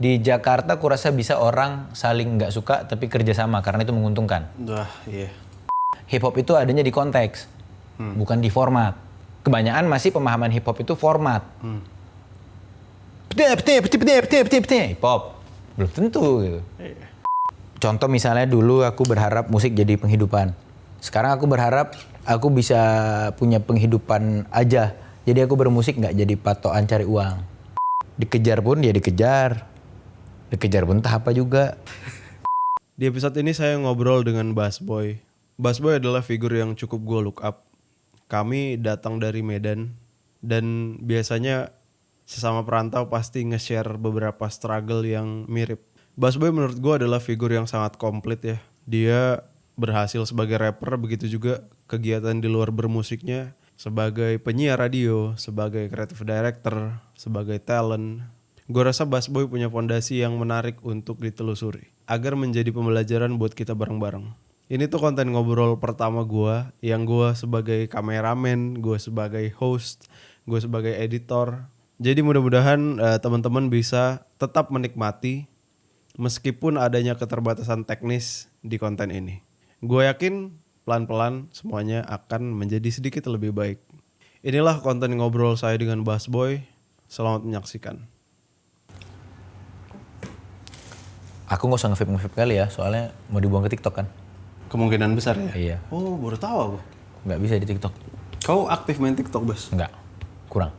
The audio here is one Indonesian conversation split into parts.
Di Jakarta aku rasa bisa orang saling nggak suka tapi kerjasama karena itu menguntungkan. Wah, iya. Hip hop itu adanya di konteks, bukan di format. Kebanyakan masih pemahaman hip hop itu format. Hip hop belum tentu gitu. Contoh misalnya dulu aku berharap musik jadi penghidupan. Sekarang aku berharap aku bisa punya penghidupan aja. Jadi aku bermusik nggak jadi patokan cari uang. Dikejar pun dia dikejar. Dikejar pun entah apa juga. Di episode ini saya ngobrol dengan Busboy. Busboy adalah figur yang cukup gue look up. Kami datang dari Medan dan biasanya sesama perantau pasti nge-share beberapa struggle yang mirip. Busboy menurut gue adalah figur yang sangat komplit ya. Dia berhasil sebagai rapper, begitu juga kegiatan di luar bermusiknya sebagai penyiar radio, sebagai creative director, sebagai talent. Gue rasa Busboy punya fondasi yang menarik untuk ditelusuri agar menjadi pembelajaran buat kita bareng-bareng. Ini tuh konten ngobrol pertama gue, yang gue sebagai kameramen, gue sebagai host, gue sebagai editor. Jadi mudah-mudahan teman-teman bisa tetap menikmati meskipun adanya keterbatasan teknis di konten ini. Gue yakin pelan-pelan semuanya akan menjadi sedikit lebih baik. Inilah konten ngobrol saya dengan Busboy. Selamat menyaksikan. Aku nggak usah nge-vape kali ya, soalnya mau dibuang ke TikTok kan. Kemungkinan besar ya? Iya. Oh, baru tahu aku. Nggak bisa di TikTok. Kau aktif main TikTok, Bos? Nggak, kurang.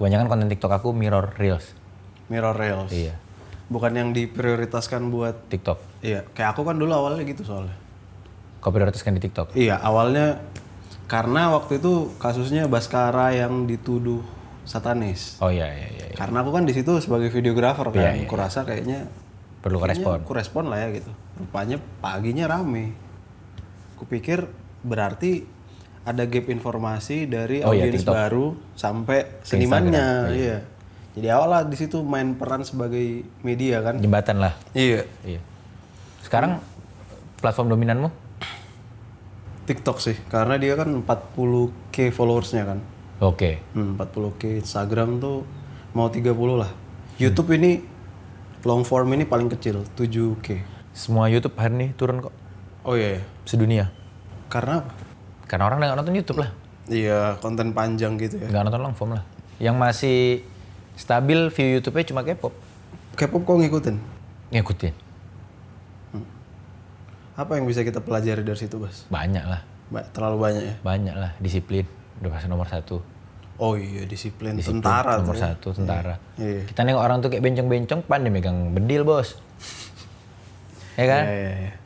Kebanyakan konten TikTok aku mirror reels. Mirror Reels? Iya. Bukan yang diprioritaskan buat... TikTok. Iya, kayak aku kan dulu awalnya gitu soalnya. Kau prioritaskan di TikTok. Iya, awalnya karena waktu itu kasusnya Baskara yang dituduh satanis. Oh iya. Karena aku kan di situ sebagai videografer kan, Iya. kurasa kayaknya Perlu respon. aku respon lah ya gitu. Rupanya paginya rame. Kupikir berarti ada gap informasi dari audiens TikTok. baru sampai senimannya. Iya. Jadi awalnya di situ main peran sebagai media kan. Jembatan lah. Iya. Sekarang platform dominanmu? TikTok sih, karena dia kan 40k followersnya kan. Oke. 40k. Instagram tuh mau 30 lah. YouTube ini long form ini paling kecil 7k. Semua YouTube hari ini turun kok. Oh iya. Sedunia. Karena apa? Karena orang nggak nonton YouTube lah. Iya, konten panjang gitu ya. Nggak nonton long form lah. Yang masih stabil view YouTube-nya cuma K-pop. K-pop kok ngikutin? Ngikutin. Apa yang bisa kita pelajari dari situ, Bas? Banyak lah. Terlalu banyak ya? Banyak lah. Disiplin. Udah pasti nomor satu. Oh iya, disiplin tentara nomor tuh ya. satu, tentara. Iya. Kita nengok orang tuh kayak bencong-bencong, pandai megang bedil, bos. Ya kan? Iya.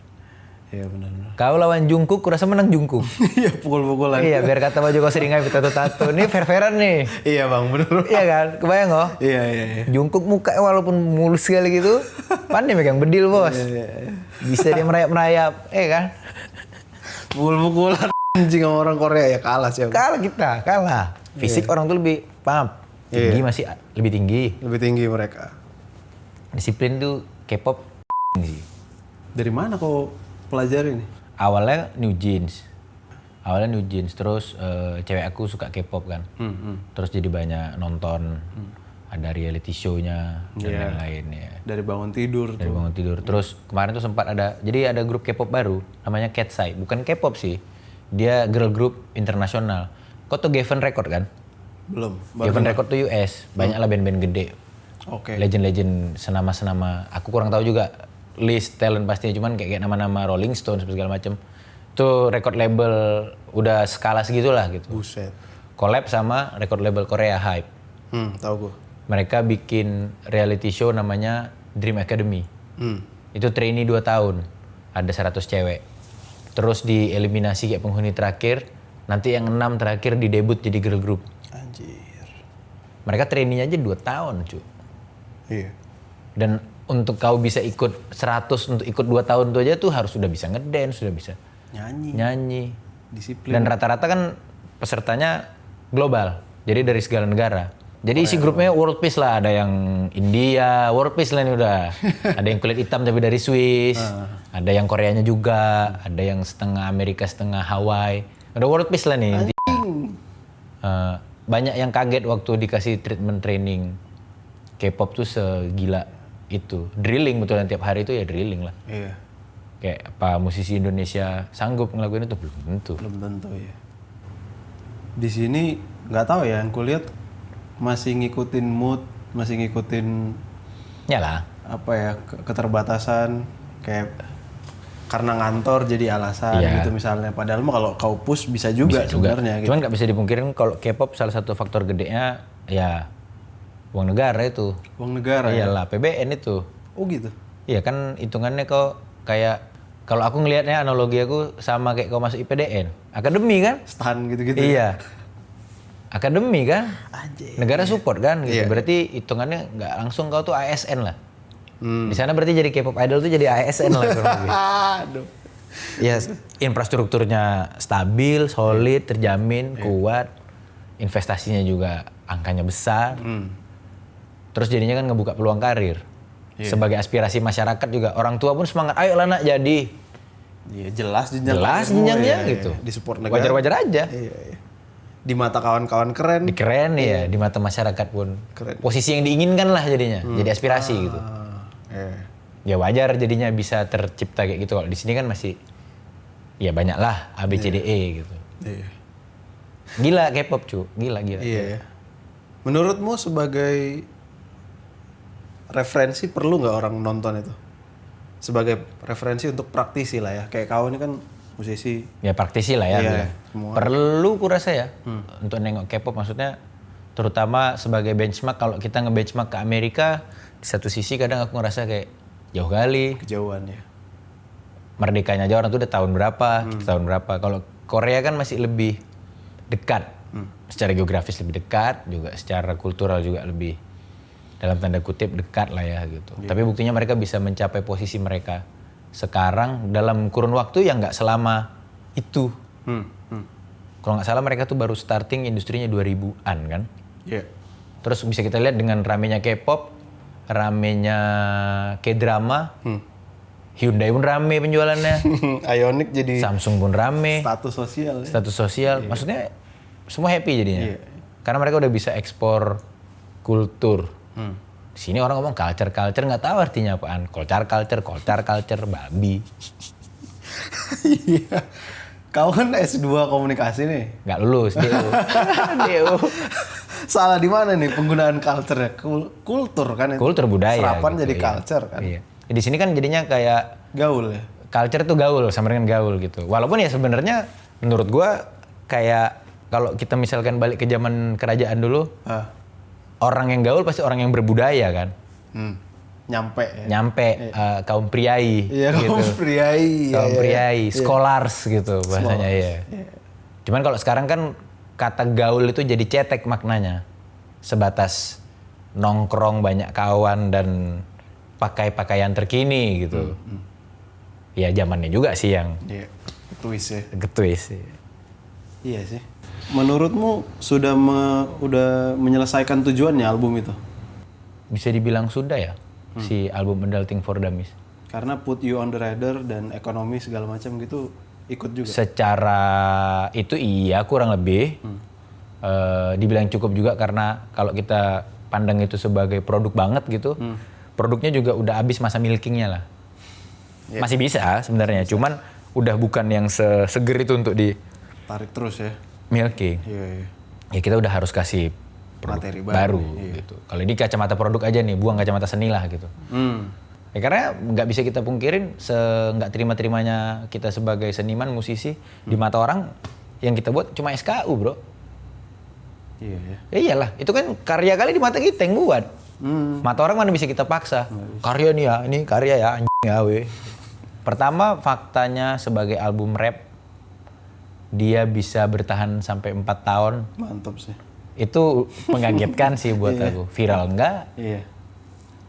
Iya benar. Kau lawan Jungkook, kurasa menang Jungkook. Iya, pukul-pukulan. Iya, biar kata baju kau sering ngapain tato-tato. Ini fair-fairan nih. Iya bang, bener. Iya kan? Kebayang kok? Iya. Jungkook muka walaupun mulus sekali gitu, pandai megang bedil, bos. Iya. Bisa dia merayap-merayap, kan? Pukul-pukulan anjing sama orang Korea ya kalah sih. Kalah kita, kalah. Fisik orang tuh lebih, paham? Tinggi masih lebih tinggi. Lebih tinggi mereka. Disiplin tuh K-pop sih. Dari mana kau pelajari nih? Awalnya New Jeans, terus cewek aku suka K-pop kan, terus jadi banyak nonton, ada reality show-nya dan lain-lain ya. Dari bangun tidur. Terus kemarin tuh sempat ada, jadi ada grup K-pop baru, namanya Cat's-Eye, bukan K-pop sih, dia girl group internasional. Kau tuh Geffen Record kan? Belum. Geffen Record tuh US, banyak lah band-band gede, Oke. legend-legend, senama-senama. Aku kurang tahu juga list talent pastinya, cuman kayak nama-nama Rolling Stones segala macem. Itu record label udah skala segitulah gitu. Buset. Collab sama record label Korea Hype. Tahu gua. Mereka bikin reality show namanya Dream Academy. Itu trainee 2 tahun. Ada 100 cewek. Terus dieliminasi kayak penghuni terakhir. Nanti yang 6 terakhir didebut jadi girl group. Anjir. Mereka trainee aja 2 tahun cuy. Iya. Dan untuk kau bisa ikut 100 untuk ikut 2 tahun tuh aja tuh harus sudah bisa ngedance, sudah bisa nyanyi. Disiplin. Dan rata-rata kan pesertanya global. Jadi dari segala negara. Jadi isi grupnya world peace lah, ada yang India, world peace lah ini udah. Ada yang kulit hitam tapi dari Swiss. Ada yang Koreanya juga, ada yang setengah Amerika, setengah Hawaii. Udah world peace lah nih. Banyak yang kaget waktu dikasih treatment training K-pop tuh segila itu drilling betulan tiap hari itu ya drilling lah. Iya. Kayak apa musisi Indonesia sanggup ngelakuin itu belum tentu. Belum tentu ya. Di sini nggak tahu ya, yang kulihat masih ngikutin mood, masih ngikutin Yalah. apa ya keterbatasan kayak karena ngantor jadi alasan Iya. gitu misalnya. Padahal mah kalau kau push bisa juga sebenarnya. Gitu. Cuman nggak bisa dipungkirin kalau K-pop salah satu faktor gedenya ya uang negara itu. Uang negara ya. Iyalah PBN itu. Oh gitu. Iya kan hitungannya kok kayak kalau aku ngelihatnya analogi aku sama kayak kau masuk IPDN, akademi kan? Stan gitu-gitu. Iya. Akademi kan? Anjir. Negara support kan gitu. Iya. Berarti hitungannya nggak langsung kau tuh ASN lah. Hmm. Di sana berarti jadi K-pop idol tuh jadi ASN lah kurang lebih. Aduh. Ya, infrastrukturnya stabil, solid, terjamin, kuat. Investasinya juga angkanya besar. Terus jadinya kan ngebuka peluang karir. Sebagai aspirasi masyarakat juga orang tua pun semangat, ayo lah nak jadi. Iya jelas jenjang. Jelas karirmu, jenjangnya ya, gitu. Di support negara. Wajar-wajar aja. Iya, iya. Di mata kawan-kawan keren. Keren ya, di mata masyarakat pun. Keren. Posisi yang diinginkan lah jadinya, jadi aspirasi gitu. Ya wajar jadinya bisa tercipta kayak gitu. Kalau di sini kan masih ya banyak lah ABCDE gitu. Iya. Gila K-pop cu, gila. Iya. Menurutmu sebagai referensi perlu nggak orang nonton itu? Sebagai referensi untuk praktisi lah ya. Kayak kau ini kan musisi. Ya praktisi lah ya. Iya, gitu. semua. Perlu kurasa ya untuk nengok K-pop, maksudnya terutama sebagai benchmark. Kalau kita nge-benchmark ke Amerika, di satu sisi kadang aku ngerasa kayak jauh kali. Kejauhan ya. Merdekanya aja orang tuh udah tahun berapa, kita tahun berapa. Kalau Korea kan masih lebih dekat. Secara geografis lebih dekat, juga secara kultural juga lebih dalam tanda kutip dekat lah ya gitu. Tapi buktinya mereka bisa mencapai posisi mereka sekarang dalam kurun waktu yang nggak selama itu. Kalau nggak salah mereka tuh baru starting industrinya 2000-an kan. Iya. Terus bisa kita lihat dengan ramenya K-pop, ramenya K-drama, Hyundai pun rame penjualannya, Ioniq jadi Samsung pun rame, status sosial ya. status sosial. Maksudnya semua happy jadinya. Iya. Karena mereka udah bisa ekspor kultur. Di sini orang ngomong culture nggak tahu artinya apaan. Culture, babi. Iya. Kau kan S2 komunikasi nih. Nggak lulus, DU. DU. Salah di mana nih penggunaan culture-nya? Kultur kan itu. Kultur budaya. Serapan gitu, jadi iya. culture kan. Iya. Di sini kan jadinya kayak Gaul ya. culture tuh gaul sama dengan gaul gitu. Walaupun ya sebenarnya menurut gua kayak kalau kita misalkan balik ke zaman kerajaan dulu, orang yang gaul pasti orang yang berbudaya kan. Nyampe ya. Nyampe kaum priai Iya, gitu. kaum priai. Kaum Iya, priai, iya. scholars gitu bahasanya ya. Cuman kalau sekarang kan kata gaul itu jadi cetek maknanya. Sebatas nongkrong banyak kawan dan pakai pakaian terkini gitu. Ya zamannya juga sih yang Iya. Twist ya. getwis sih. Iya sih. Menurutmu udah menyelesaikan tujuannya album itu? Bisa dibilang sudah ya si album Adulting for Dummies. Karena put you on the radar dan ekonomi segala macam gitu ikut juga. Secara itu iya kurang lebih. Dibilang cukup juga karena kalau kita pandang itu sebagai produk banget gitu. Produknya juga udah habis masa milkingnya lah. Masih bisa sebenarnya, cuman udah bukan yang seger itu untuk di Tarik terus ya. milking. Iya, iya. Ya kita udah harus kasih produk Materi baru iya. gitu. Kalau ini kacamata produk aja nih, buang kacamata seni lah gitu. Ya karena nggak bisa kita pungkirin nggak terima-terimanya kita sebagai seniman, musisi di mata orang yang kita buat cuma SKU bro. Iya ya. Ya iyalah, itu kan karya kali di mata kita yang buat. Mata orang mana bisa kita paksa. Karya nih ya, ini karya ya anjing ya weh. Pertama faktanya sebagai album rap dia bisa bertahan sampai 4 tahun. Mantap sih. Itu mengagetkan sih buat aku. Viral enggak? Iya.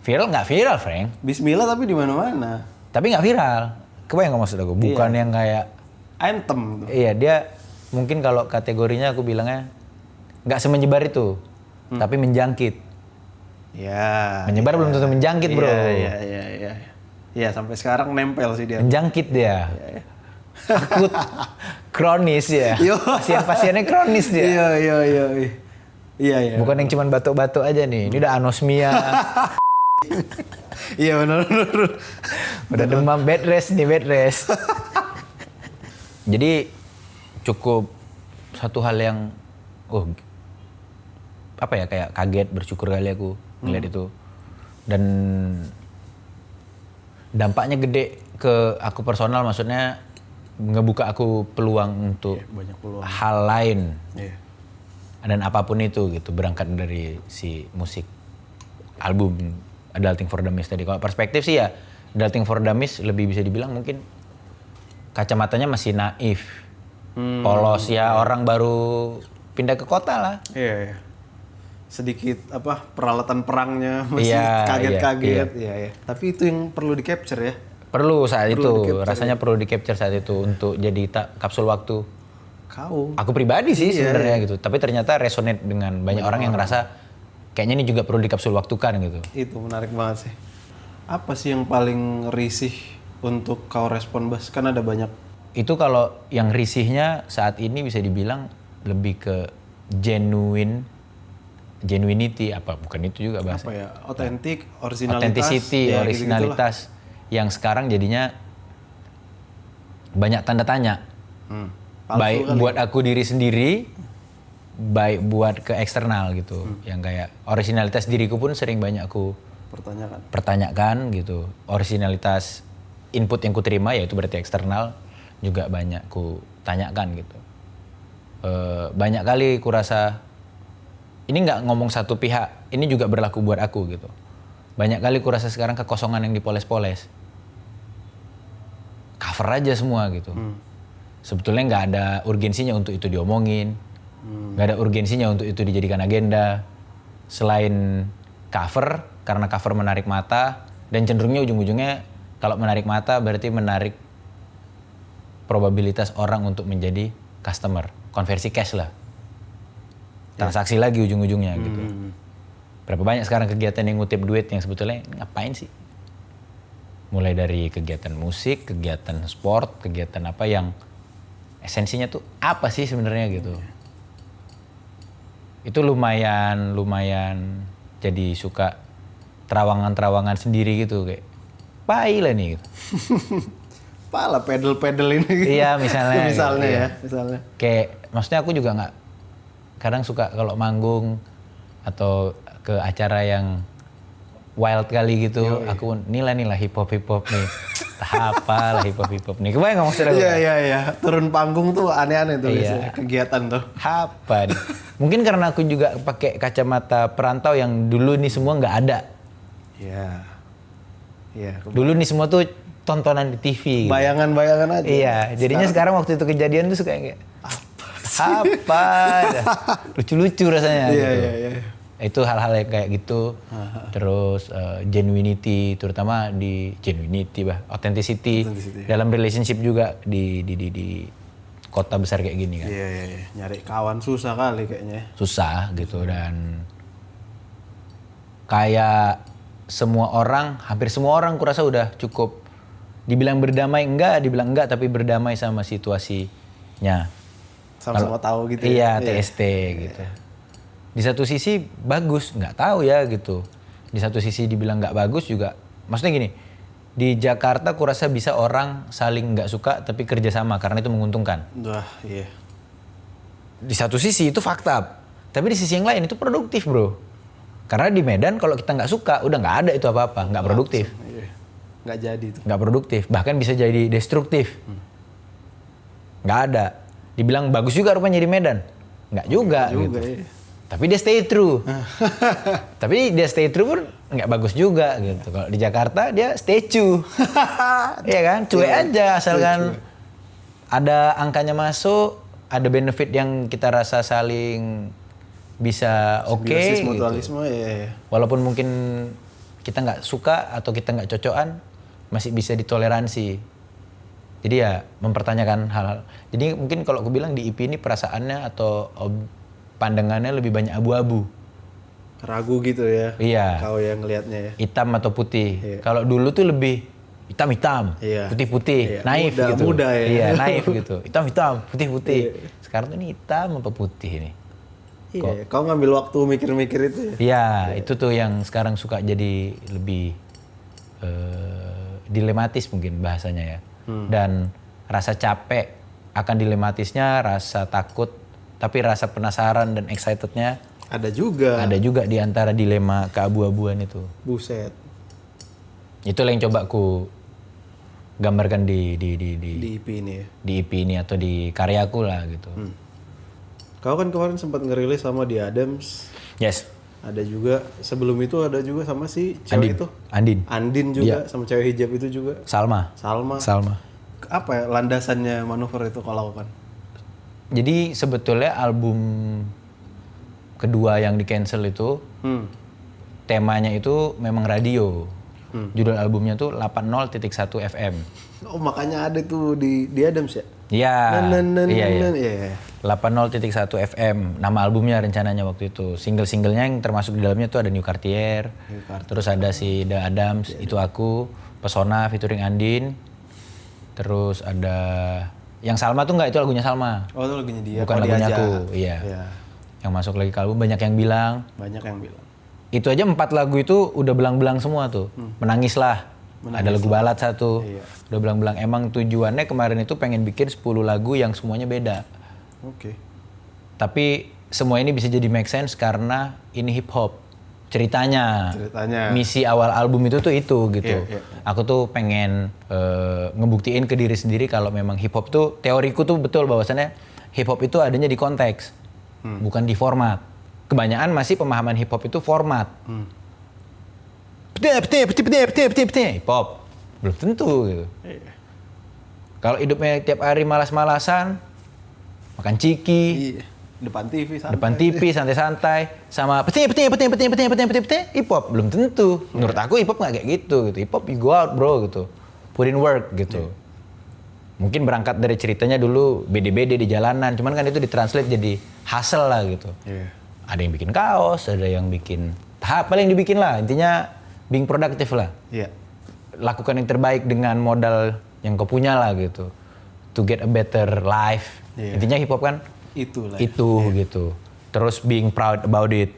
Viral nggak viral, Frank. Bismillah tapi di mana-mana. Tapi nggak viral. Kebayang nggak maksud aku? Bukan yang kayak Anthem. iya dia mungkin kalau kategorinya aku bilangnya nggak semenyebar itu, tapi menjangkit. Ya. Menyebar belum tentu menjangkit bro. Iya. Iya sampai sekarang nempel sih dia. Menjangkit dia. Akut, kronis ya. Yo. Pasien-pasiennya kronis dia. Iya. Iya. Bukan yang cuman batuk-batuk aja nih. Ini udah anosmia. Iya benar. Udah demam, bed rest nih, bed rest. Jadi cukup satu hal yang apa ya, kayak kaget, bersyukur kali aku ngeliat itu. Dan dampaknya gede ke aku personal, maksudnya ngebuka aku peluang untuk banyak peluang. hal lain. Iya. Dan apapun itu gitu, berangkat dari si musik album Adulting for Dummies tadi. Kalau perspektif sih ya, Adulting for Dummies lebih bisa dibilang mungkin kacamatanya masih naif, polos ya, orang baru pindah ke kota lah. Iya. Sedikit peralatan perangnya masih Iya, kaget-kaget. iya. Iya. Tapi itu yang perlu di capture ya. Perlu saat itu, rasanya perlu di capture saat itu untuk jadi kapsul waktu. Aku pribadi sih sebenarnya gitu, tapi ternyata resonate dengan banyak orang yang ngerasa kayaknya ini juga perlu dikapsul waktukan gitu. Itu menarik banget sih. Apa sih yang paling risih untuk kau respon, Bas? Kan ada banyak. Itu kalau yang risihnya saat ini bisa dibilang lebih ke genuinity, bukan itu juga bahasa. Apa ya? Otentik, originalitas. Authenticity, ya, originalitas. Yang sekarang jadinya banyak tanda tanya. Baik kali. buat aku diri sendiri, baik buat ke eksternal gitu. Yang kayak originalitas diriku pun sering banyak aku pertanyakan gitu. Originalitas input yang ku terima, yaitu berarti eksternal, juga banyak ku tanyakan gitu. Banyak kali ku rasa, ini nggak ngomong satu pihak, ini juga berlaku buat aku gitu. Banyak kali ku rasa sekarang kekosongan yang dipoles-poles. Cover aja semua gitu. Sebetulnya nggak ada urgensinya untuk itu diomongin, nggak ada urgensinya untuk itu dijadikan agenda. Selain cover, karena cover menarik mata, dan cenderungnya ujung-ujungnya kalau menarik mata berarti menarik probabilitas orang untuk menjadi customer, konversi cash lah, transaksi lagi ujung-ujungnya gitu. Berapa banyak sekarang kegiatan yang ngutip duit yang sebetulnya ngapain sih? Mulai dari kegiatan musik, kegiatan sport, kegiatan apa yang esensinya tuh apa sih sebenarnya gitu. Itu lumayan jadi suka terawangan sendiri gitu, kayak pai lah nih gitu. Pala pedal ini. Iya misalnya. Misalnya. Kayak maksudnya aku juga nggak, kadang suka kalau manggung atau ke acara yang wild kali gitu, aku nilai hip hop nih. Apa lah hip hop nih. Kebayang nggak maksudnya? Iya. Turun panggung tuh aneh-aneh tuh biasanya, kegiatan tuh. Apa nih? Mungkin karena aku juga pakai kacamata perantau yang dulu nih semua nggak ada. Iya. Dulu nih semua tuh tontonan di TV. Gitu. Bayangan-bayangan aja. Iya, jadinya sekarang waktu itu kejadian tuh suka kayak apa? Lucu-lucu rasanya. Iya, gitu. iya. Itu hal-hal yang kayak gitu. Terus genuinity, terutama di authenticity dalam relationship juga di kota besar kayak gini kan. Iya. Nyari kawan susah kali kayaknya. Susah gitu, dan kayak hampir semua orang kurasa udah cukup dibilang berdamai dibilang enggak, tapi berdamai sama situasinya. Sama-sama tahu gitu ya. Iya, TST gitu. Di satu sisi bagus, nggak tahu ya gitu. Di satu sisi dibilang nggak bagus juga. Maksudnya gini, di Jakarta kurasa bisa orang saling nggak suka tapi kerjasama karena itu menguntungkan. Wah, iya. Di satu sisi itu fakta, tapi di sisi yang lain itu produktif bro. Karena di Medan kalau kita nggak suka, udah nggak ada itu apa-apa, nggak produktif. Iya. Nggak jadi itu. Nggak produktif, bahkan bisa jadi destruktif. Nggak ada. Dibilang bagus juga rupanya di Medan, nggak juga gitu. Iya. Tapi dia stay true. Tapi dia stay true pun nggak bagus juga gitu. Kalau di Jakarta dia stay true. Iya kan? Cuek aja asalkan ada angkanya masuk, ada benefit yang kita rasa saling bisa oke. Mutualisme gitu. ya. Walaupun mungkin kita nggak suka atau kita nggak cocokan, masih bisa ditoleransi. Jadi ya mempertanyakan hal-hal. Jadi mungkin kalau aku bilang di IP ini perasaannya atau pandangannya lebih banyak abu-abu. Ragu gitu ya. Iya. Kau yang ngelihatnya ya. Hitam atau putih. Iya. Kalau dulu tuh lebih hitam-hitam, Iya. putih-putih, Iya. naif gitu. Muda ya. Iya, naif gitu. Hitam-hitam, putih-putih. Iya. Sekarang tuh ini hitam apa putih ini? Iya, kau ngambil waktu mikir-mikir itu ya? Iya, itu tuh yang sekarang suka jadi lebih dilematis mungkin bahasanya ya. Dan rasa capek akan dilematisnya, rasa takut, tapi rasa penasaran dan excitednya Ada juga. ada juga di antara dilema keabu-abuan itu. Buset. Itulah yang coba ku gambarkan di Di IP ini ya. di EP ini atau di karyaku lah gitu. Kau kan kemarin sempat ngerilis sama The Adams. Yes. Ada juga, sebelum itu ada juga sama si cewek itu. Andin juga, sama cewek hijab itu juga. Salma. Salma. Apa ya landasannya manuver itu kau lakukan? Jadi sebetulnya album kedua yang di cancel itu temanya itu memang radio. Judul albumnya tuh 80.1 FM. Oh makanya ada tuh di Adams ya? Iya. Iya. 80.1 FM. Nama albumnya rencananya waktu itu. Single-singlenya yang termasuk di dalamnya tuh ada New Cartier. Terus ada si The Adams, itu aku, Pesona featuring Andin. Terus ada yang Salma tuh enggak, itu lagunya Salma. Oh itu lagunya dia. Bukan lagunya aku, iya. Yang masuk lagi ke album banyak yang bilang. Banyak yang bilang. Itu aja 4 lagu itu udah belang-belang semua tuh. Menangislah. Ada lagu balad satu. Iya. Udah belang-belang. Emang tujuannya kemarin itu pengen bikin 10 lagu yang semuanya beda. Oke. Tapi semua ini bisa jadi make sense karena ini hip hop. Ceritanya. Misi awal album itu tuh itu gitu. Iya. Aku tuh pengen ngebuktiin ke diri sendiri kalau memang hip hop tuh, teoriku tuh betul bahwasannya hip hop itu adanya di konteks. Bukan di format. Kebanyakan masih pemahaman hip hop itu format. Hip hop. Belum tentu gitu. Iya. Kalau hidupnya tiap hari malas-malasan, makan ciki, Iya. Depan TV santai. depan TV santai-santai, sama peti hip hop belum tentu. Menurut aku hip hop nggak kayak gitu. Hip hop you go out bro gitu, put in work gitu. Mungkin berangkat dari ceritanya dulu BD-BD di jalanan, cuman kan itu ditranslate jadi hustle lah gitu. Iya. Ada yang bikin kaos, ada yang bikin paling dibikin lah, intinya being produktif lah. Iya. Lakukan yang terbaik dengan modal yang kau punya lah gitu, to get a better life. Iya. Intinya hip hop kan Itulah. itu gitu. Terus being proud about it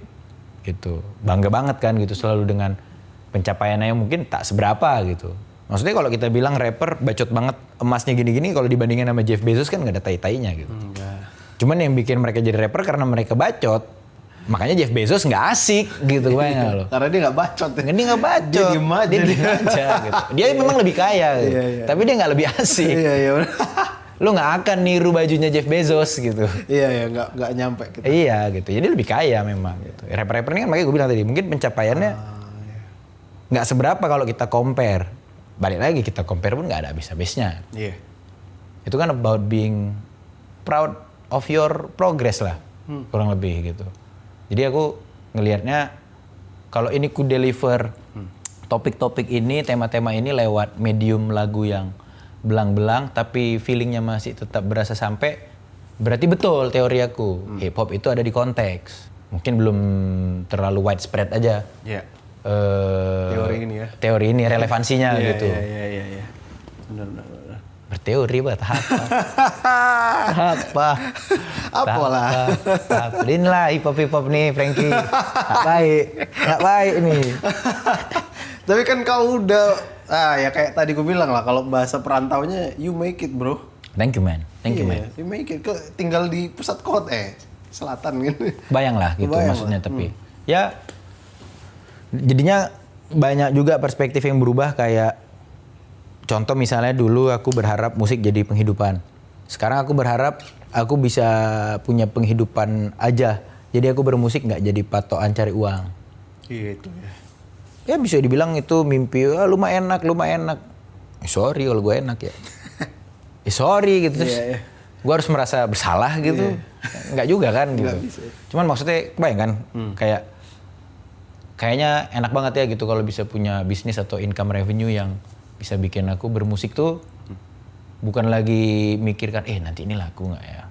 gitu, bangga banget kan gitu selalu dengan pencapaiannya yang mungkin tak seberapa gitu. Maksudnya kalau kita bilang rapper bacot banget, emasnya gini-gini, kalau dibandingin sama Jeff Bezos kan nggak ada tai-tainya gitu. Enggak. Cuman yang bikin mereka jadi rapper karena mereka bacot, makanya Jeff Bezos nggak asik gitu banyak loh. Karena dia nggak bacot ya. Dia nggak bacot, Dia diem aja. dia diem aja gitu. Dia memang lebih kaya gitu. Iya. Tapi dia nggak lebih asik. Iya. Lu nggak akan niru bajunya Jeff Bezos gitu. Iya, nggak nyampe gitu. Iya gitu, jadi lebih kaya memang gitu. Rapper-rapper ini kan makanya gue bilang tadi, mungkin pencapaiannya nggak seberapa kalau kita compare. Balik lagi kita compare pun nggak ada habis-habisnya. Iya. Itu kan about being proud of your progress lah, kurang lebih gitu. Jadi aku ngelihatnya kalau ini ku deliver topik-topik ini, tema-tema ini lewat medium lagu yang belang-belang tapi feelingnya masih tetap berasa sampai, berarti betul teori aku. Hip hop itu ada di konteks. Mungkin belum terlalu widespread aja. Iya. Teori ini ya. Teori ini relevansinya gitu. Iya. Benar. Berteori buat apa? Apalah. Apalin lah hip hop nih Frankie. Nggak baik nih. Tapi kan kau udah ya kayak tadi gue bilang lah, kalau bahasa perantaunya you make it bro. Thank you man. You make it. Tinggal di pusat kota selatan gitu. Bayang lah gitu Bayang maksudnya lah. tapi ya jadinya banyak juga perspektif yang berubah. Kayak contoh misalnya dulu aku berharap musik jadi penghidupan. Sekarang aku berharap aku bisa punya penghidupan aja. Jadi aku bermusik nggak jadi patokan cari uang. Iya itu ya. Ya bisa dibilang itu mimpi, lumayan enak. Sorry kalau gue enak ya. Sorry gitu terus. Iya. Gue harus merasa bersalah gitu. Enggak juga kan gitu. bisa. Cuman maksudnya kebayang kan kayaknya enak banget ya gitu kalau bisa punya bisnis atau income revenue yang bisa bikin aku bermusik tuh bukan lagi mikirkan nanti ini laku nggak ya.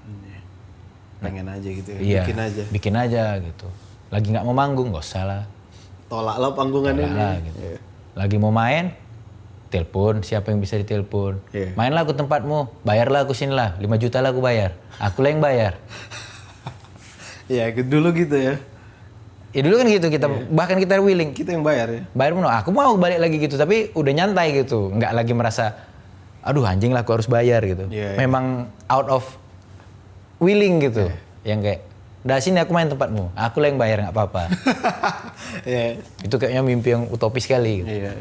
Pengen aja gitu ya. Iya, Bikin aja. bikin aja gitu. Lagi nggak mau manggung nggak usah lah. Tolak lo panggungan ini. Gitu. Lagi mau main, telepon siapa yang bisa ditelepon. Iya. Mainlah aku tempatmu, bayarlah aku sini lah, 5 juta lah aku bayar. Aku lah yang bayar. Iya, dulu gitu ya. Ya dulu kan gitu kita bahkan kita willing. Kita yang bayar ya. Bayar penuh. Aku mau balik lagi gitu tapi udah nyantai gitu. Nggak lagi merasa aduh anjing lah aku harus bayar gitu. Memang out of willing gitu. Yang kayak dah sini aku main tempatmu. Aku lah yang bayar nggak apa-apa. Itu kayaknya mimpi yang utopis sekali gitu.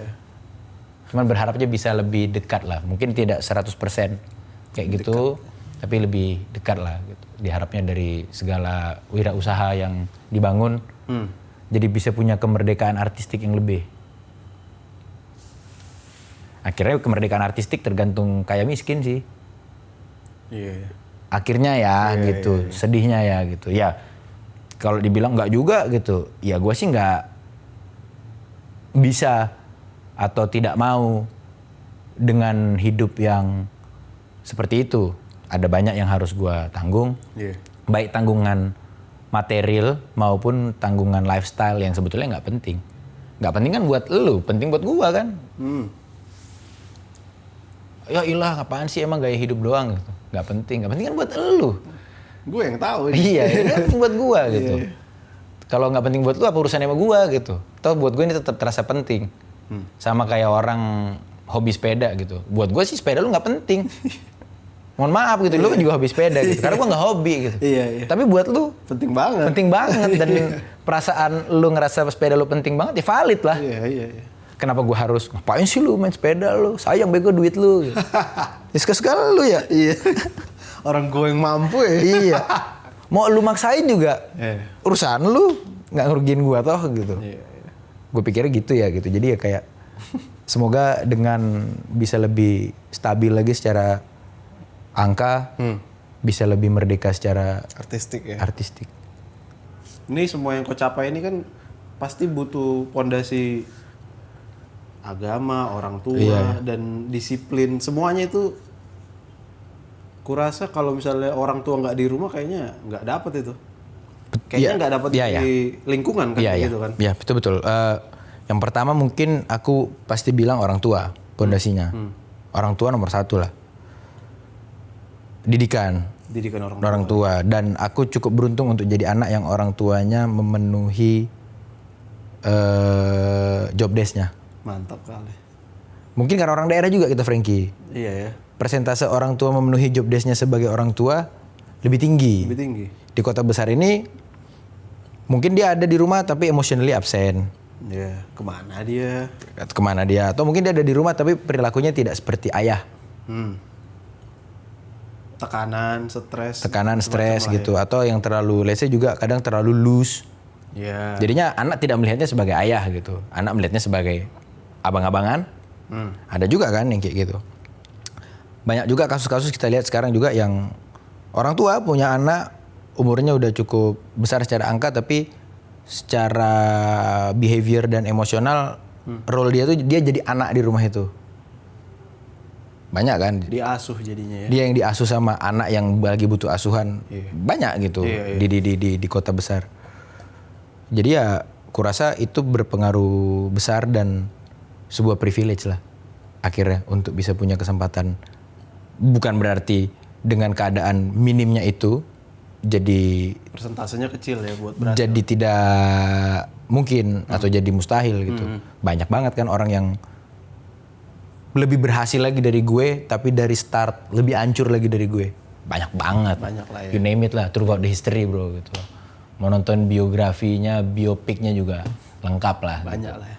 Cuman berharapnya bisa lebih dekat lah. Mungkin tidak 100% kayak gitu. Tapi lebih dekat lah gitu. Diharapnya dari segala wirausaha yang dibangun jadi bisa punya kemerdekaan artistik yang lebih. Akhirnya kemerdekaan artistik tergantung kaya miskin sih. Akhirnya ya gitu. Sedihnya ya gitu. Ya kalau dibilang nggak juga gitu. Ya gue sih nggak bisa atau tidak mau dengan hidup yang seperti itu. Ada banyak yang harus gue tanggung. Baik tanggungan material maupun tanggungan lifestyle yang sebetulnya nggak penting. Nggak penting kan buat lu, penting buat gue kan. Ya ilah apaan sih emang gaya hidup doang gitu. Nggak penting kan buat lu. Gue yang tahu. Iya, kan penting buat gue gitu. Kalau nggak penting buat lu apa urusannya sama gue gitu. Atau buat gue ini tetap terasa penting. Sama kayak orang hobi sepeda gitu. Buat gue sih sepeda lu nggak penting. Mohon maaf gitu, lu kan juga hobi sepeda gitu. Karena gue nggak hobi gitu. Tapi buat lu penting banget. Penting banget dan perasaan lu ngerasa sepeda lu penting banget ya valid lah. Kenapa gue harus ngapain sih lu main sepeda lu? Sayang bego duit lu. Gitu. Ya sekali lu ya. Orang gue yang mampu ya. Iya. Mau lu maksain juga urusan lu, nggak ngerugiin gue toh gitu. Gue pikirnya gitu ya gitu. Jadi ya kayak semoga dengan bisa lebih stabil lagi secara angka, bisa lebih merdeka secara artistik ya. Artistik. Ini semua yang kau capai ini kan pasti butuh pondasi agama, orang tua dan disiplin. Semuanya itu kurasa kalau misalnya orang tua nggak di rumah kayaknya nggak dapet itu. Kayaknya nggak dapet di lingkungan kan gitu kan. Iya, betul. Yang pertama mungkin aku pasti bilang orang tua pondasinya. Orang tua nomor satu lah. Didikan orang tua. Dan aku cukup beruntung untuk jadi anak yang orang tuanya memenuhi job desk-nya. Mantap kali. Mungkin karena orang daerah juga kita Frankie. Iya ya. Persentase orang tua memenuhi job desk-nya sebagai orang tua lebih tinggi. Di kota besar ini mungkin dia ada di rumah tapi emotionally absent. Kemana dia? Atau mungkin dia ada di rumah tapi perilakunya tidak seperti ayah. Tekanan, stres gitu. Atau yang terlalu, let's say juga kadang terlalu loose. Jadinya anak tidak melihatnya sebagai ayah gitu. Anak melihatnya sebagai abang-abangan. Ada juga kan yang kayak gitu. Banyak juga kasus-kasus kita lihat sekarang juga yang orang tua punya anak umurnya udah cukup besar secara angka tapi secara behavior dan emosional role dia tuh dia jadi anak di rumah itu. Banyak kan? Diasuh jadinya ya. Dia yang diasuh sama anak yang lagi butuh asuhan. Banyak gitu di kota besar. Jadi ya kurasa itu berpengaruh besar dan sebuah privilege lah akhirnya untuk bisa punya kesempatan. Bukan berarti dengan keadaan minimnya itu jadi persentasenya kecil ya buat berhasil. Jadi tidak mungkin atau jadi mustahil gitu. Banyak banget kan orang yang lebih berhasil lagi dari gue tapi dari start lebih hancur lagi dari gue. Banyak banget. Banyak lah ya. You name it lah, throughout the history bro gitu. Mau nonton biografinya, biopiknya juga lengkap lah. Banyak gitu. lah ya.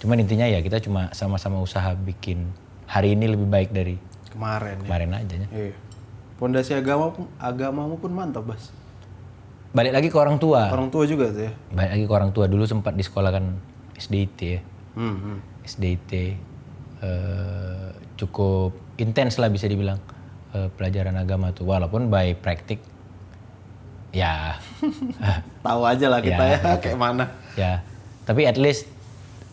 Cuman intinya ya kita cuma sama-sama usaha bikin hari ini lebih baik dari kemarin aja ya. Pondasi agamamu pun mantap, Bas. Balik lagi ke orang tua. Orang tua juga tuh ya. Balik lagi ke orang tua. Dulu sempat di sekolah kan SDIT ya. SDIT cukup intens lah bisa dibilang pelajaran agama tuh. Walaupun by praktik ya tahu aja lah kita ya kayak mana. Ya. Tapi at least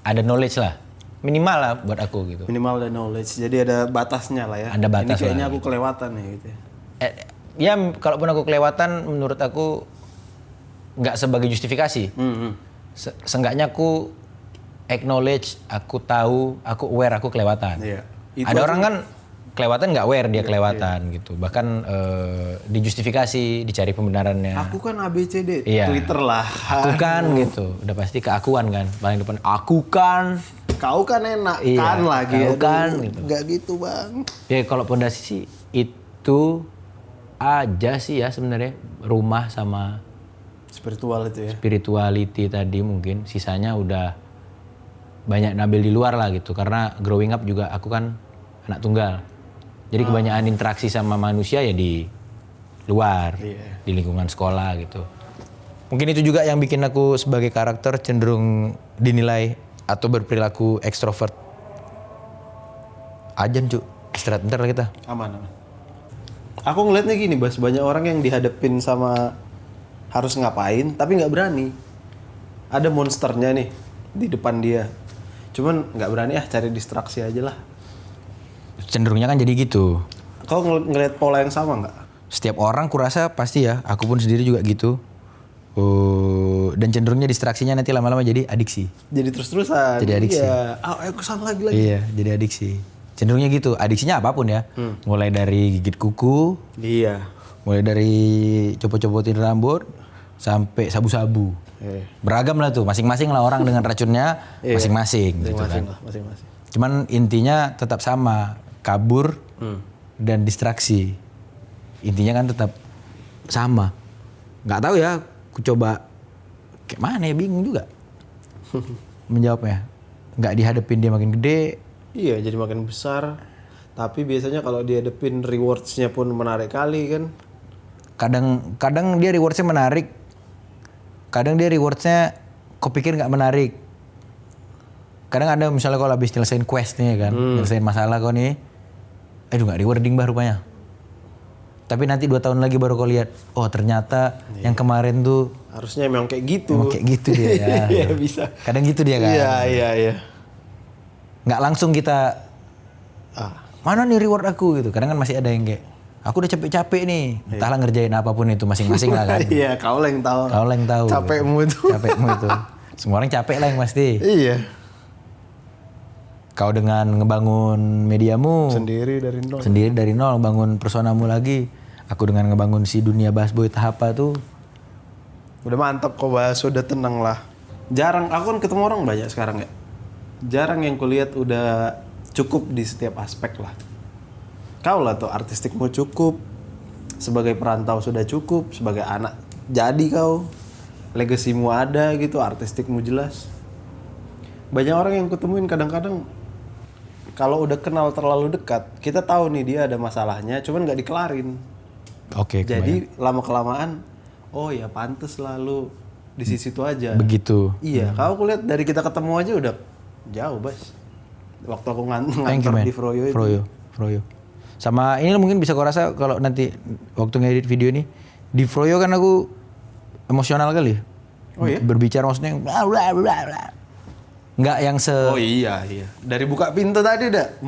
ada knowledge lah. Minimal lah buat aku gitu. Minimal ada knowledge. Jadi ada batasnya lah ya. Ada batas. Ini kayaknya aku kelewatan ya gitu. Ya kalaupun aku kelewatan menurut aku nggak sebagai justifikasi. Seenggaknya aku acknowledge, aku tahu, aku aware aku kelewatan. Iya. Ada orang kan kelewatan nggak aware dia kelewatan gitu. Bahkan dijustifikasi, dicari pembenarannya. Aku kan ABCD, Iya. Twitter lah. Aku kan gitu. Udah pasti keakuan kan. Paling depan aku kan. Kau kan enak, Iya, kan lagi. kau kan, Aduh, gitu. Nggak gitu bang. Ya kalau pondasi sih itu aja sih ya sebenarnya. Rumah sama Spiritual itu ya. spirituality tadi mungkin. Sisanya udah banyak nabil di luar lah gitu. Karena growing up juga aku kan anak tunggal. Jadi kebanyakan interaksi sama manusia ya di luar, Iya. di lingkungan sekolah gitu. Mungkin itu juga yang bikin aku sebagai karakter cenderung dinilai atau berperilaku ekstrovert. Ajan cu, istirahat bentar lah kita. Aman. Aku ngeliatnya gini Bas, banyak orang yang dihadapin sama harus ngapain tapi nggak berani. Ada monsternya nih di depan dia. Cuman nggak berani cari distraksi aja lah. Cenderungnya kan jadi gitu. Kau ngeliat pola yang sama nggak? Setiap orang kurasa pasti ya, aku pun sendiri juga gitu. Dan cenderungnya distraksinya nanti lama-lama jadi adiksi. Jadi terus-terusan. Jadi adiksi. Iya. Ayo kesana lagi. Iya, jadi adiksi. Cenderungnya gitu. Adiksinya apapun ya. Mulai dari gigit kuku, Iya. mulai dari copot-copotin rambut, sampai sabu-sabu. Beragam lah tuh, masing-masing lah orang dengan racunnya masing-masing gitu kan. Masing-masing. Cuman intinya tetap sama, kabur dan distraksi. Intinya kan tetap sama. Nggak tahu ya, aku coba kayak mana ya, bingung juga menjawabnya. Nggak dihadapin dia makin gede. Iya, jadi makin besar. Tapi biasanya kalau dihadapin rewards-nya pun menarik kali kan. Kadang dia rewards-nya menarik. Kadang dia rewards-nya kau pikir nggak menarik. Kadang ada misalnya kalau habis nyelesain quest nih kan, nyelesain masalah kau nih, aduh nggak rewarding bah rupanya. Tapi nanti 2 tahun lagi baru kau lihat, oh ternyata yang kemarin tuh Harusnya memang kayak gitu. emang kayak gitu dia ya. Iya, bisa. Kadang gitu dia kan. Iya. Nggak langsung kita, Ah, mana nih reward aku gitu. Kadang kan masih ada yang kayak, aku udah capek-capek nih. Entahlah ngerjain apapun itu masing-masing lah kan. iya, kau lah yang tahu. Kau lah yang tahu. Capekmu itu. Capekmu itu. Semua orang capek lah yang pasti. Iya. Kau dengan ngebangun mediamu Sendiri dari nol. bangun personamu lagi. Aku dengan ngebangun si dunia Basboy Tahapa tuh. Udah mantap kok Bas, udah tenang lah. Jarang, aku kan ketemu orang banyak sekarang ya. Jarang yang kulihat udah cukup di setiap aspek lah. Kau lah tuh artistikmu cukup, sebagai perantau sudah cukup, sebagai anak jadi kau. Legasimu ada gitu, artistikmu jelas. Banyak orang yang kutemuin kadang-kadang kalau udah kenal terlalu dekat, kita tahu nih dia ada masalahnya, cuman nggak dikelarin. Oke, Jadi lama-kelamaan, oh ya pantes lah lu di sisi itu aja. begitu. Iya, kalau aku lihat dari kita ketemu aja udah jauh, Bas. Waktu aku Thank you, nganter man. di Froyo itu. Froyo. Sama ini mungkin bisa kau rasa kalau nanti waktu ngedit video ini di Froyo kan aku emosional kali. Oh iya? Berbicara maksudnya bla bla bla bla. Nggak yang Oh iya. Dari buka pintu tadi udah.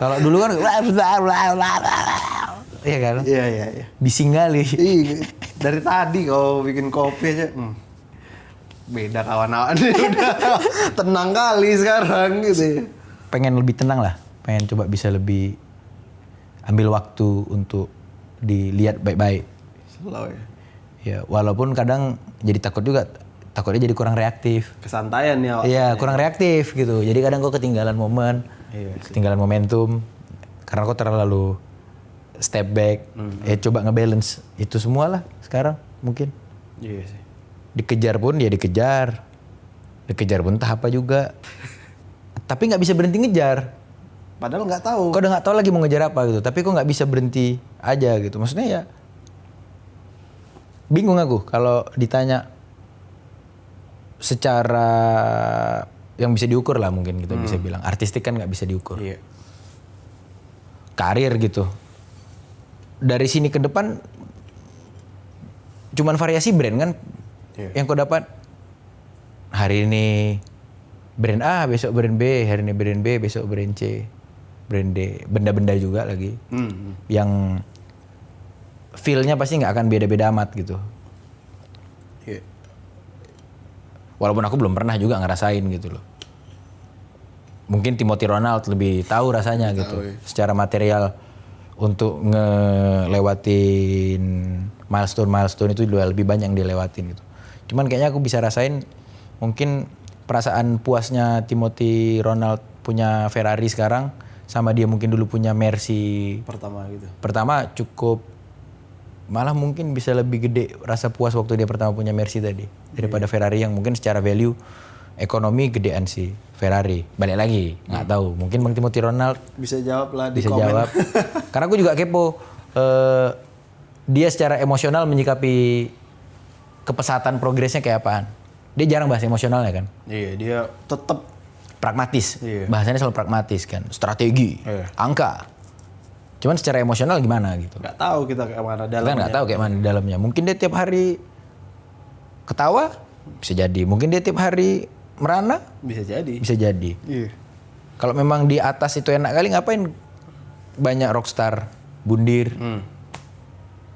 kalau dulu kan bla bla bla bla bla. Iya kan? Iya. Bising kali. Iya, dari tadi kau bikin kopi aja. Beda kawan-kawan udah tenang kali sekarang gitu. Pengen lebih tenang lah. Pengen coba bisa lebih ambil waktu untuk dilihat baik-baik. Slow ya. Ya, walaupun kadang jadi takutnya jadi kurang reaktif. Kesantaian ya. Iya, kurang reaktif gitu. Jadi kadang kok ketinggalan momen, Iya ketinggalan momentum. Karena kok terlalu step back. Coba ngebalance itu semua lah sekarang mungkin. Iya sih. Dikejar pun ya dikejar. Dikejar pun entah apa juga. Tapi nggak bisa berhenti ngejar. Padahal nggak tahu. Kok udah nggak tahu lagi mau ngejar apa gitu. Tapi kok nggak bisa berhenti aja gitu. Maksudnya ya bingung aku kalau ditanya secara yang bisa diukur lah mungkin kita bisa bilang. Artistik kan nggak bisa diukur. Iya. Karir gitu. Dari sini ke depan cuman variasi brand kan. Iya. Yang kau dapat hari ini brand A, besok brand B, hari ini brand B, besok brand C, brand D, benda-benda juga lagi. Yang feel-nya pasti nggak akan beda-beda amat gitu. Iya. Walaupun aku belum pernah juga ngerasain gitu loh. mungkin Timothy Ronald lebih tahu rasanya gitu. Secara material untuk ngelewatin milestone itu juga lebih banyak yang dilewatin gitu. Cuman kayaknya aku bisa rasain mungkin perasaan puasnya Timothy Ronald punya Ferrari sekarang sama dia mungkin dulu punya Mercy Pertama gitu. pertama cukup, malah mungkin bisa lebih gede rasa puas waktu dia pertama punya Mercy tadi daripada Ferrari yang mungkin secara value ekonomi gedean si Ferrari. Balik lagi nggak tahu, mungkin Bang Timothy Ronald Bisa jawab lah di bisa komen. jawab. Karena aku juga kepo dia secara emosional menyikapi kepesatan progresnya kayak apaan. Dia jarang bahas emosionalnya kan. Iya, dia tetap Pragmatis. Iya. Bahasanya selalu pragmatis kan. Strategi, Iya. angka. Cuman secara emosional gimana gitu. nggak tahu kita kayak mana Kita dalamnya. nggak tahu kayak mana di dalamnya. Mungkin dia tiap hari ketawa, bisa jadi. Mungkin dia tiap hari merana, Bisa jadi. bisa jadi. Iya. Kalau memang di atas itu enak kali, ngapain banyak rockstar bundir.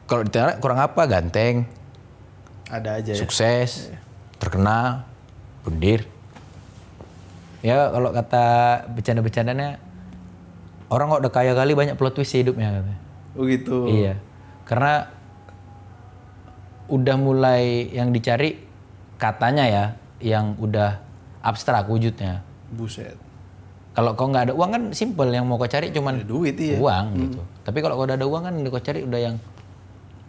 Kalau di tengah kurang apa, ganteng, Ada aja ya. sukses, terkenal, bundir. Ya kalau kata bercanda-bercandanya, orang kok udah kaya kali banyak plot twist hidupnya katanya. Oh gitu. Iya, karena udah mulai yang dicari katanya ya, yang udah abstrak wujudnya. Buset. Kalau kau nggak ada uang kan simple, yang mau kau cari cuman Ada duit iya. uang gitu. Tapi kalau kau udah ada uang kan yang kau cari udah yang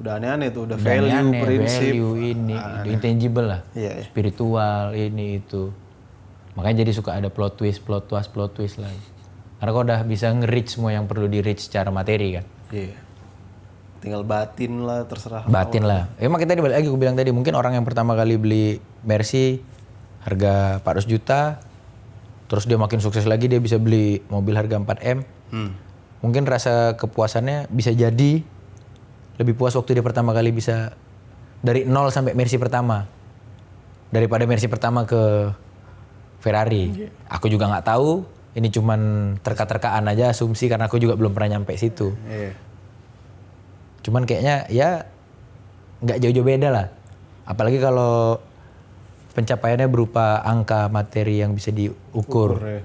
Udah aneh-aneh tuh, udah udah value, aneh, prinsip. value ini, itu intangible lah, Iya, iya. spiritual ini itu. Makanya jadi suka ada plot twist lah. Karena kau udah bisa nge-reach semua yang perlu di-reach secara materi kan. Iya. Tinggal batin lah, terserah. Batin lah. Emang kita balik lagi, aku bilang tadi, mungkin orang yang pertama kali beli Mercy harga 400 juta, terus dia makin sukses lagi dia bisa beli mobil harga 4M. Mungkin rasa kepuasannya bisa jadi lebih puas waktu dia pertama kali bisa dari 0 sampai Mercy pertama. Daripada Mercy pertama ke Ferrari. Aku juga nggak tahu, ini cuman terka-terkaan aja, asumsi, karena aku juga belum pernah nyampe situ. Iya. Cuman kayaknya ya nggak jauh-jauh beda lah. Apalagi kalau pencapaiannya berupa angka materi yang bisa diukur. Ya.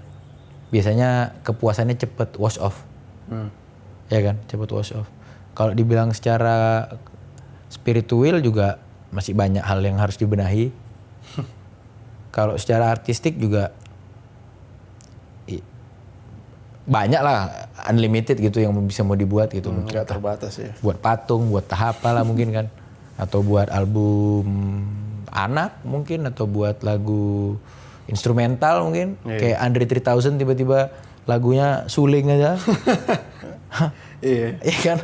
Biasanya kepuasannya cepet wash off. Ya kan, cepet wash off. Kalau dibilang secara spiritual juga masih banyak hal yang harus dibenahi. Kalau secara artistik juga banyak lah, unlimited gitu yang bisa mau dibuat gitu. Nggak terbatas ya. Buat patung, buat tahap lah mungkin kan, atau buat album anak mungkin, atau buat lagu instrumental mungkin. Kayak Andre 3000 tiba-tiba lagunya suling aja. Iya. Iya kan,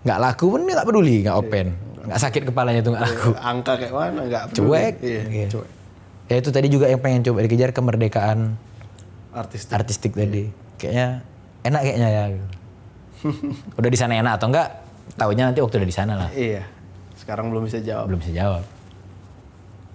nggak laku pun nggak peduli, nggak open, nggak sakit kepalanya tuh, nggak laku, Angka kayak mana nggak peduli. cuek. Iya. Iya. Cuek. Ya itu tadi juga yang pengen coba dikejar, kemerdekaan Artistik. tadi. Kayaknya enak kayaknya ya. Gitu. Udah di sana enak atau enggak? Taunya nanti waktu udah di sana lah. Iya. Sekarang belum bisa jawab. Belum bisa jawab.